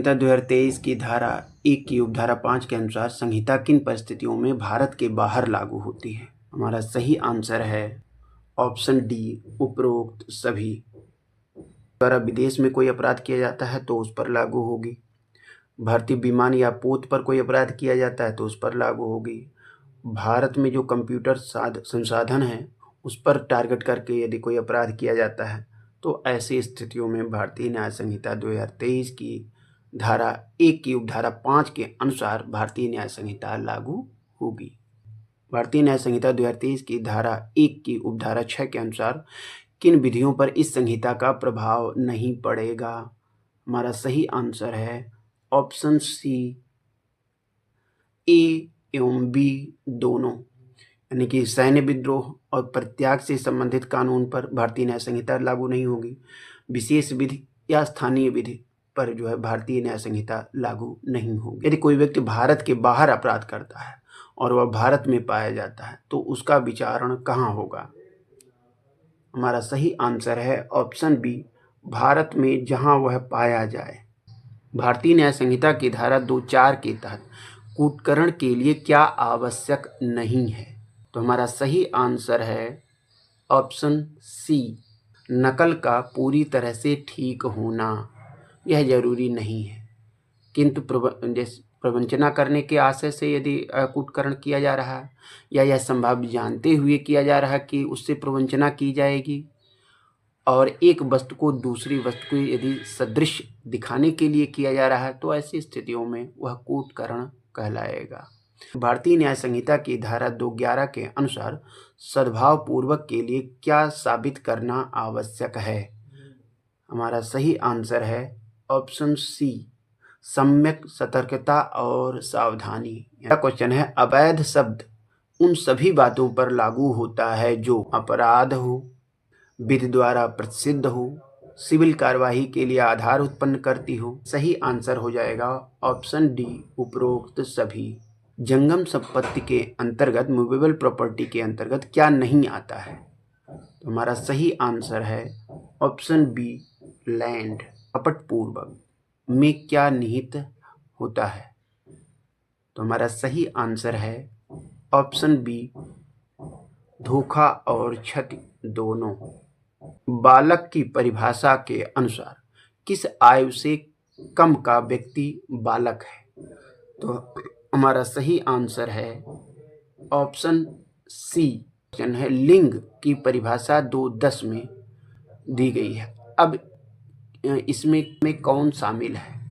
संहिता 2023 की धारा 1 की उपधारा 5 के अनुसार संहिता किन परिस्थितियों में भारत के बाहर लागू होती है? हमारा सही आंसर है ऑप्शन डी, उपरोक्त सभी। द्वारा विदेश में कोई अपराध किया जाता है तो उस पर लागू होगी। भारतीय विमान या पोत पर कोई अपराध किया जाता है तो उस पर लागू होगी। भारत में जो कंप्यूटर संसाधन है उस पर टारगेट करके यदि कोई अपराध किया जाता है तो ऐसी स्थितियों में भारतीय न्याय संहिता 2023 की धारा 1 की उपधारा 5 के अनुसार भारतीय न्याय संहिता लागू होगी। भारतीय न्याय संहिता 2023 की धारा 1 की उपधारा 6 के अनुसार किन विधियों पर इस संहिता का प्रभाव नहीं पड़ेगा? हमारा सही आंसर है ऑप्शन सी, ए एवं बी दोनों, यानी कि सैन्य विद्रोह और परित्याग से संबंधित कानून पर भारतीय न्याय संहिता लागू नहीं होगी। विशेष विधि या स्थानीय विधि पर जो है भारतीय न्याय संहिता लागू नहीं होगी। यदि कोई व्यक्ति भारत के बाहर अपराध करता है और वह भारत में पाया जाता है तो उसका विचारण कहाँ होगा? हमारा सही आंसर है ऑप्शन बी, भारत में जहां वह पाया जाए। भारतीय न्याय संहिता की धारा 2(4) के तहत कूटकरण के लिए क्या आवश्यक नहीं है? तो हमारा सही आंसर है ऑप्शन सी, नकल का पूरी तरह से ठीक होना। यह जरूरी नहीं है, किंतु प्रवंचना करने के आशय से यदि कूटकरण किया जा रहा है या यह संभाव्य जानते हुए किया जा रहा है कि उससे प्रवंचना की जाएगी और एक वस्तु को दूसरी वस्तु को यदि सदृश दिखाने के लिए किया जा रहा है तो ऐसी स्थितियों में वह कूटकरण कहलाएगा। भारतीय न्याय संहिता की धारा 2(11) के अनुसार सद्भाव पूर्वक के लिए क्या साबित करना आवश्यक है? हमारा सही आंसर है ऑप्शन सी, सम्यक सतर्कता और सावधानी। यह क्वेश्चन है, अवैध शब्द उन सभी बातों पर लागू होता है जो अपराध हो, विधि द्वारा प्रसिद्ध हो, सिविल कार्यवाही के लिए आधार उत्पन्न करती हो। सही आंसर हो जाएगा ऑप्शन डी, उपरोक्त सभी। जंगम संपत्ति के अंतर्गत, मूवेबल प्रॉपर्टी के अंतर्गत क्या नहीं आता है? तो हमारा सही आंसर है ऑप्शन बी, लैंड। कपटपूर्वक में क्या निहित होता है? तो हमारा सही आंसर है ऑप्शन बी, धोखा और क्षति दोनों। बालक की परिभाषा के अनुसार किस आयु से कम का व्यक्ति बालक है? तो हमारा सही आंसर है ऑप्शन सी, है लिंग की परिभाषा 2(10) में दी गई है। अब इसमें कौन शामिल है?